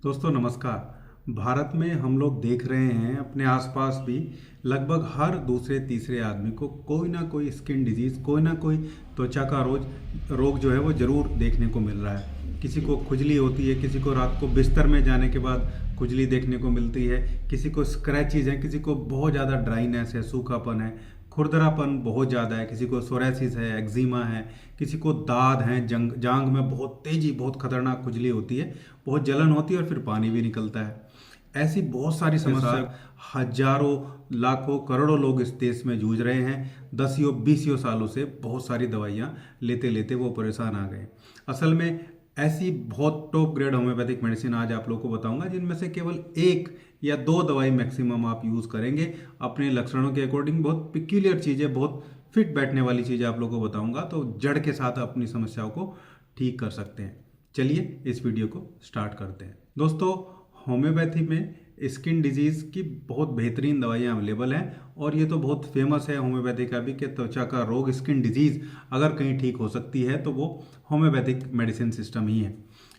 दोस्तों नमस्कार। भारत में हम लोग देख रहे हैं अपने आसपास भी लगभग हर दूसरे तीसरे आदमी को कोई ना कोई स्किन डिजीज़, कोई ना कोई त्वचा का रोग जो है वो ज़रूर देखने को मिल रहा है। किसी को खुजली होती है, किसी को रात को बिस्तर में जाने के बाद खुजली देखने को मिलती है, किसी को स्क्रैचेज हैं, किसी को बहुत ज़्यादा ड्राइनेस है, सूखापन है, खुरदरापन बहुत ज़्यादा है, किसी को सोरेसिस है, एक्जिमा है, किसी को दाद हैं, जांग में बहुत तेजी, बहुत खतरनाक खुजली होती है, बहुत जलन होती है और फिर पानी भी निकलता है। ऐसी बहुत सारी समस्या हजारों लाखों करोड़ों लोग इस देश में जूझ रहे हैं। 10 सालों से बहुत सारी दवाइयाँ लेते लेते वो परेशान आ गए। असल में ऐसी बहुत टॉप ग्रेड होम्योपैथिक मेडिसिन आज आप लोगों को बताऊंगा, जिनमें से केवल एक या दो दवाई मैक्सिमम आप यूज़ करेंगे अपने लक्षणों के अकॉर्डिंग। बहुत पिक्यूलियर चीज़ें, बहुत फिट बैठने वाली चीज़ें आप लोगों को बताऊंगा, तो जड़ के साथ अपनी समस्याओं को ठीक कर सकते हैं। चलिए इस वीडियो को स्टार्ट करते हैं। दोस्तों, होम्योपैथी में स्किन डिजीज़ की बहुत बेहतरीन दवाइयाँ अवेलेबल हैं और ये तो बहुत फेमस है होम्योपैथी का भी कि त्वचा का रोग, स्किन डिजीज़ अगर कहीं ठीक हो सकती है तो वो होम्योपैथिक मेडिसिन सिस्टम ही है।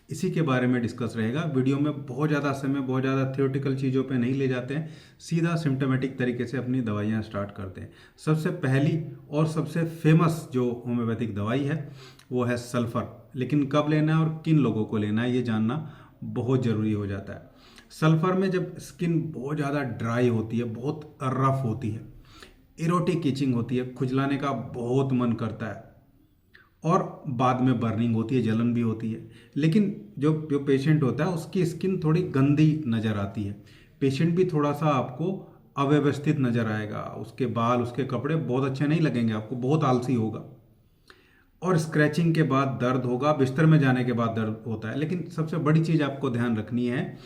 इसी के बारे में डिस्कस रहेगा वीडियो में। बहुत ज़्यादा समय, बहुत ज़्यादा थियोरेटिकल चीज़ों पे नहीं ले जाते हैं, सीधा सिम्टोमेटिक तरीके से अपनी दवाइयाँ स्टार्ट करते हैं। सबसे पहली और सबसे फेमस जो होम्योपैथिक दवाई है वो है सल्फ़र। लेकिन कब लेना है और किन लोगों को लेना है ये जानना बहुत ज़रूरी हो जाता है। सल्फ़र में जब स्किन बहुत ज़्यादा ड्राई होती है, बहुत रफ होती है, इरोटिक इचिंग होती है, खुजलाने का बहुत मन करता है और बाद में बर्निंग होती है, जलन भी होती है, लेकिन जो पेशेंट होता है उसकी स्किन थोड़ी गंदी नज़र आती है। पेशेंट भी थोड़ा सा आपको अव्यवस्थित नज़र आएगा, उसके बाल, उसके कपड़े बहुत अच्छे नहीं लगेंगे आपको, बहुत आलसी होगा और स्क्रैचिंग के बाद दर्द होगा, बिस्तर में जाने के बाद दर्द होता है। लेकिन सबसे बड़ी चीज़ आपको ध्यान रखनी है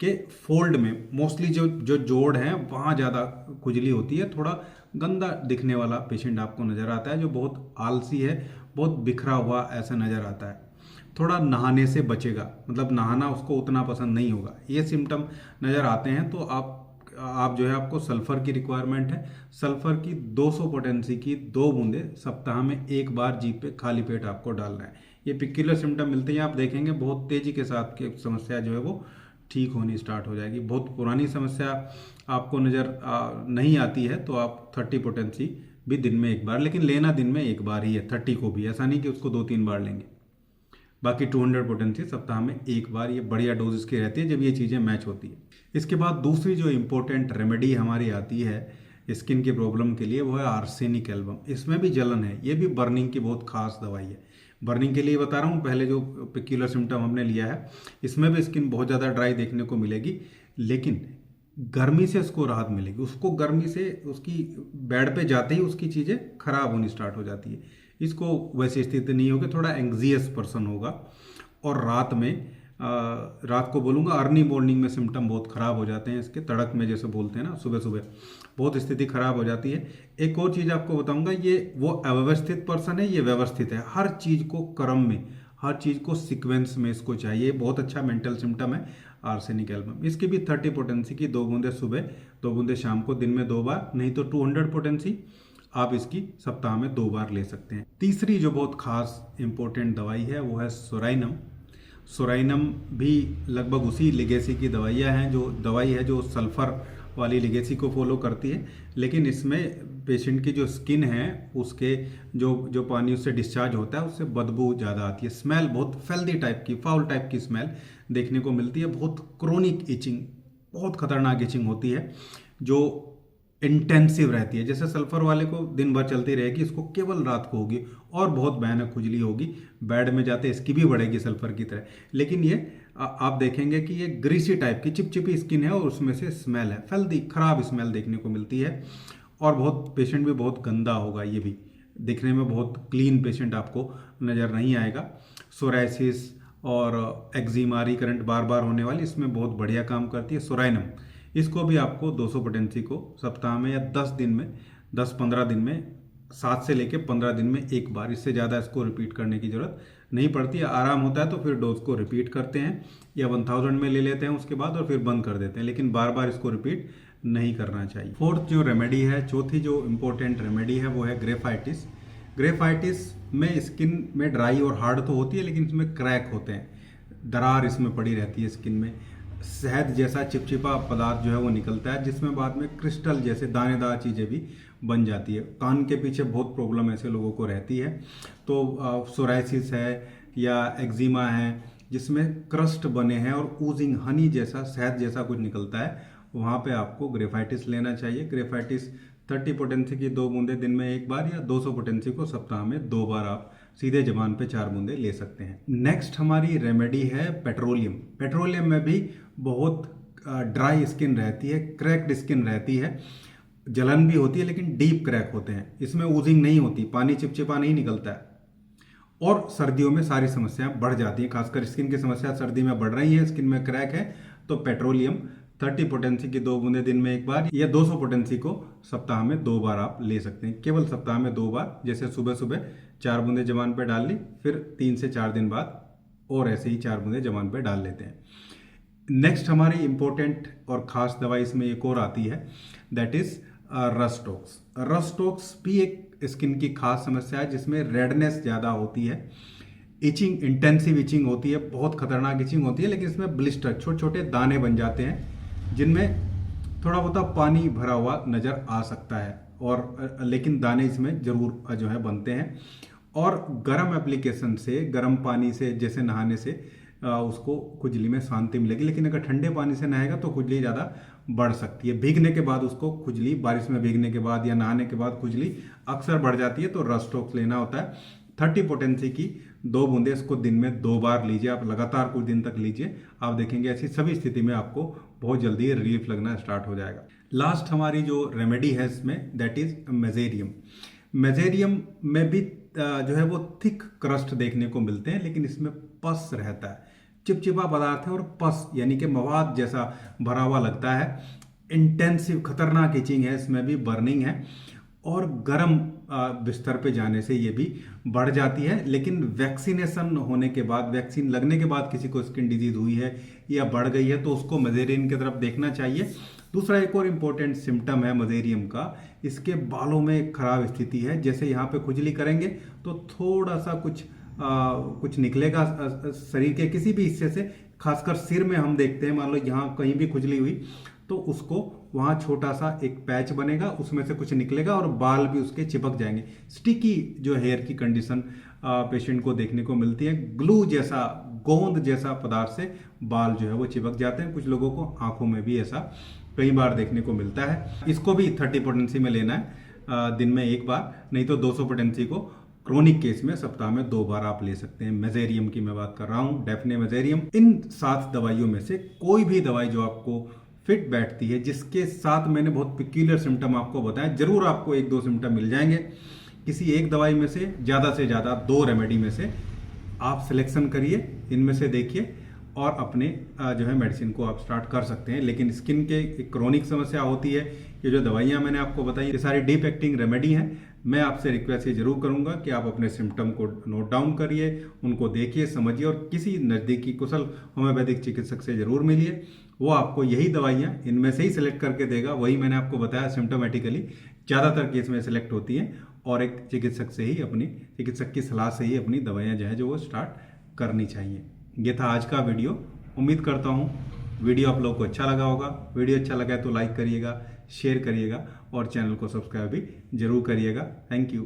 कि फोल्ड में मोस्टली जो जो जोड़ हैं वहाँ ज़्यादा खुजली होती है। थोड़ा गंदा दिखने वाला पेशेंट आपको नज़र आता है, जो बहुत आलसी है, बहुत बिखरा हुआ ऐसा नज़र आता है। थोड़ा नहाने से बचेगा, मतलब नहाना उसको उतना पसंद नहीं होगा। ये सिम्टम नज़र आते हैं तो आप जो है, आपको सल्फ़र की रिक्वायरमेंट है। सल्फ़र की 200 पोटेंसी की 2 बूंदे सप्ताह में एक बार जीभ पे खाली पेट आपको डालना है। ये पिक्युलर सिम्टम मिलते हैं, आप देखेंगे बहुत तेज़ी के साथ की समस्या जो है वो ठीक होनी स्टार्ट हो जाएगी। बहुत पुरानी समस्या आपको नज़र नहीं आती है तो आप 30 पोटेंसी भी दिन में एक बार, लेकिन लेना दिन में एक बार ही है 30 को भी, ऐसा नहीं कि उसको 2-3 बार लेंगे। बाकी 200 पोटेंसी सप्ताह में एक बार, ये बढ़िया डोज इसकी रहती है जब ये चीज़ें मैच होती है। इसके बाद दूसरी जो इम्पोर्टेंट रेमेडी हमारी आती है स्किन की प्रॉब्लम के लिए वो है आर्सेनिक एल्बम। इसमें भी जलन है, ये भी बर्निंग की बहुत खास दवाई है। बर्निंग के लिए बता रहा हूँ, पहले जो पिक्युलर सिम्टम हमने लिया है इसमें भी स्किन बहुत ज़्यादा ड्राई देखने को मिलेगी, लेकिन गर्मी से उसको राहत मिलेगी। उसको गर्मी से उसकी बेड पे जाते ही उसकी चीज़ें खराब होनी स्टार्ट हो जाती है। इसको वैसी स्थिति नहीं होगी, थोड़ा एंग्जियस पर्सन होगा और रात को बोलूँगा अर्ली मॉर्निंग में सिम्टम बहुत ख़राब हो जाते हैं इसके, तड़क में जैसे बोलते हैं ना, सुबह सुबह बहुत स्थिति ख़राब हो जाती है। एक और चीज़ आपको बताऊँगा, ये वो अव्यवस्थित पर्सन है, ये व्यवस्थित है। हर चीज़ को क्रम में, हर चीज़ को सीक्वेंस में इसको चाहिए। बहुत अच्छा मेंटल सिम्टम है आर्सेनिक एल्बम। इसकी भी 30 पोटेंसी की 2 बूंदे सुबह, 2 बूंदे शाम को, दिन में 2 बार, नहीं तो 200 पोटेंसी आप इसकी सप्ताह में 2 बार ले सकते हैं। तीसरी जो बहुत खास इंपॉर्टेंट दवाई है वो है सोराइनम। सोराइनम भी लगभग उसी लिगेसी की दवाई है जो सल्फ़र वाली लिगेसी को फॉलो करती है, लेकिन इसमें पेशेंट की जो स्किन है उसके जो पानी उससे डिस्चार्ज होता है उससे बदबू ज़्यादा आती है। स्मेल बहुत फेल्दी टाइप की, फाउल टाइप की स्मेल देखने को मिलती है। बहुत क्रोनिक इचिंग, बहुत खतरनाक इचिंग होती है जो इंटेंसिव रहती है। जैसे सल्फर वाले को दिन भर चलती रहेगी, इसको केवल रात को होगी और बहुत भयानक खुजली होगी। बेड में जाते इसकी भी बढ़ेगी सल्फर की तरह, लेकिन ये आप देखेंगे कि ये ग्रीसी टाइप की चिपचिपी स्किन है और उसमें से स्मेल है, फैल्दी खराब स्मेल देखने को मिलती है और बहुत पेशेंट भी बहुत गंदा होगा। ये भी दिखने में बहुत क्लीन पेशेंट आपको नज़र नहीं आएगा। सोराइसिस और एक्जिमा, रिकरेंट बार बार होने वाली, इसमें बहुत बढ़िया काम करती है सोराइनम। इसको भी आपको 200 पोटेंसी को सप्ताह में या 10 दिन में, 10-15 दिन में, 7 से लेकर 15 दिन में एक बार, इससे ज़्यादा इसको रिपीट करने की ज़रूरत नहीं पड़ती है। आराम होता है तो फिर डोज को रिपीट करते हैं या 1000 में ले लेते हैं उसके बाद और फिर बंद कर देते हैं, लेकिन बार बार इसको रिपीट नहीं करना चाहिए। फोर्थ जो रेमेडी है, चौथी जो इम्पोर्टेंट रेमेडी है वो है ग्रेफाइटिस। ग्रेफाइटिस में स्किन में ड्राई और हार्ड तो होती है, लेकिन इसमें क्रैक होते हैं, दरार इसमें पड़ी रहती है स्किन में। शहद जैसा चिपचिपा पदार्थ जो है वो निकलता है, जिसमें बाद में क्रिस्टल जैसे दानेदार चीज़ें भी बन जाती है। कान के पीछे बहुत प्रॉब्लम ऐसे लोगों को रहती है। तो सोराइसिस है या एक्जिमा है जिसमें क्रस्ट बने हैं और ऊजिंग हनी जैसा शहद जैसा कुछ निकलता है, वहाँ पे आपको ग्रेफाइटिस लेना चाहिए। ग्रेफाइटिस 30 पोटेंसी की 2 बूंदे दिन में एक बार या 200 पोटेंसी को सप्ताह में 2 बार आप सीधे जबान पे 4 बूंदे ले सकते हैं। नेक्स्ट हमारी रेमेडी है पेट्रोलियम। पेट्रोलियम में भी बहुत ड्राई स्किन रहती है, क्रैक्ड स्किन रहती है, जलन भी होती है लेकिन डीप क्रैक होते हैं। इसमें ऊजिंग नहीं होती, पानी चिपचिपा नहीं निकलता है और सर्दियों में सारी समस्याएं बढ़ जाती हैं। खासकर स्किन की समस्या सर्दी में बढ़ रही है, स्किन में क्रैक है, तो पेट्रोलियम 30 पोटेंसी की 2 बूंदे दिन में एक बार या 200 पोटेंसी को सप्ताह में 2 बार आप ले सकते हैं। केवल सप्ताह में 2 बार, जैसे सुबह सुबह 4 बूंदे जबान पे डाल ली, फिर 3 से 4 दिन बाद और ऐसे ही 4 बूंदे जबान पे डाल लेते हैं। नेक्स्ट हमारी इंपॉर्टेंट और ख़ास दवाई इसमें एक और आती है, दैट इज़ रस्टॉक्स। रस्टॉक्स भी एक स्किन की खास समस्या है जिसमें रेडनेस ज़्यादा होती है, इचिंग, इंटेंसिव इचिंग होती है, बहुत खतरनाक इचिंग होती है, लेकिन इसमें ब्लिस्टर, छोटे छोटे दाने बन जाते हैं जिनमें थोड़ा बहुत पानी भरा हुआ नज़र आ सकता है, और लेकिन दाने इसमें ज़रूर जो है बनते हैं। और गर्म एप्लीकेशन से, गर्म पानी से जैसे नहाने से उसको खुजली में शांति मिलेगी, लेकिन अगर ठंडे पानी से नहाएगा तो खुजली ज़्यादा बढ़ सकती है। भीगने के बाद उसको खुजली, बारिश में भीगने के बाद या नहाने के बाद खुजली अक्सर बढ़ जाती है, तो रस्टॉक्स लेना होता है। 30 पोटेंसी की 2 बूंदे, इसको दिन में 2 बार लीजिए आप, लगातार कुछ दिन तक लीजिए, आप देखेंगे ऐसी सभी स्थिति में आपको बहुत जल्दी रिलीफ लगना स्टार्ट हो जाएगा। लास्ट हमारी जो रेमेडी है इसमें, दैट इज मेजेरियम। मेजेरियम में भी जो है वो थिक क्रस्ट देखने को मिलते हैं, लेकिन इसमें पस रहता है, चिपचिपा पदार्थ है और पस यानी कि मवाद जैसा भरा हुआ लगता है। इंटेंसिव खतरनाक इचिंग है, इसमें भी बर्निंग है, और गर्म बिस्तर पे जाने से ये भी बढ़ जाती है। लेकिन वैक्सीनेशन होने के बाद, वैक्सीन लगने के बाद किसी को स्किन डिजीज हुई है या बढ़ गई है तो उसको मजेरियम की तरफ देखना चाहिए। दूसरा एक और इम्पोर्टेंट सिम्टम है मजेरियम का, इसके बालों में खराब स्थिति है। जैसे यहाँ पे खुजली करेंगे तो थोड़ा सा कुछ निकलेगा शरीर के किसी भी हिस्से से, खासकर सिर में हम देखते हैं, मान लो यहाँ कहीं भी खुजली हुई तो उसको वहाँ छोटा सा एक पैच बनेगा, उसमें से कुछ निकलेगा और बाल भी उसके चिपक जाएंगे। स्टिकी जो हेयर की कंडीशन पेशेंट को देखने को मिलती है, ग्लू जैसा, गोंद जैसा पदार्थ से बाल जो है वो चिपक जाते हैं। कुछ लोगों को आंखों में भी ऐसा कई बार देखने को मिलता है। इसको भी 30 पोटेंसी में लेना है, दिन में एक बार, नहीं तो 200 पोटेंसी को क्रोनिक केस में सप्ताह में 2 बार आप ले सकते हैं। मेजेरियम की मैं बात कर रहा हूँ, डेफने मेजेरियम। इन 7 दवाइयों में से कोई भी दवाई जो आपको फिट बैठती है, जिसके साथ मैंने बहुत पिक्यूलियर सिम्टम आपको बताया, जरूर आपको 1-2 सिम्टम मिल जाएंगे। किसी एक दवाई में से ज़्यादा 2 रेमेडी में से आप सिलेक्शन करिए, इनमें से देखिए और अपने जो है मेडिसिन को आप स्टार्ट कर सकते हैं। लेकिन स्किन के एक क्रोनिक समस्या होती है, ये जो दवाइयाँ मैंने आपको बताई ये सारी डीप एक्टिंग रेमेडी हैं। मैं आपसे रिक्वेस्ट ये जरूर करूंगा कि आप अपने सिम्टम को नोट डाउन करिए, उनको देखिए, समझिए और किसी नज़दीकी कुशल होम्योपैथिक चिकित्सक से जरूर मिलिए। वो आपको यही दवाइयाँ इनमें से ही सिलेक्ट करके देगा, वही मैंने आपको बताया सिम्टोमेटिकली ज़्यादातर केस में सिलेक्ट होती हैं, और एक चिकित्सक से ही, अपनी चिकित्सक की सलाह से ही अपनी दवाइयाँ जो है जो वो स्टार्ट करनी चाहिए। ये था आज का वीडियो। उम्मीद करता हूँ वीडियो आप लोगों को अच्छा लगा होगा। वीडियो अच्छा लगा है तो लाइक करिएगा, शेयर करिएगा और चैनल को सब्सक्राइब भी जरूर करिएगा। Thank you.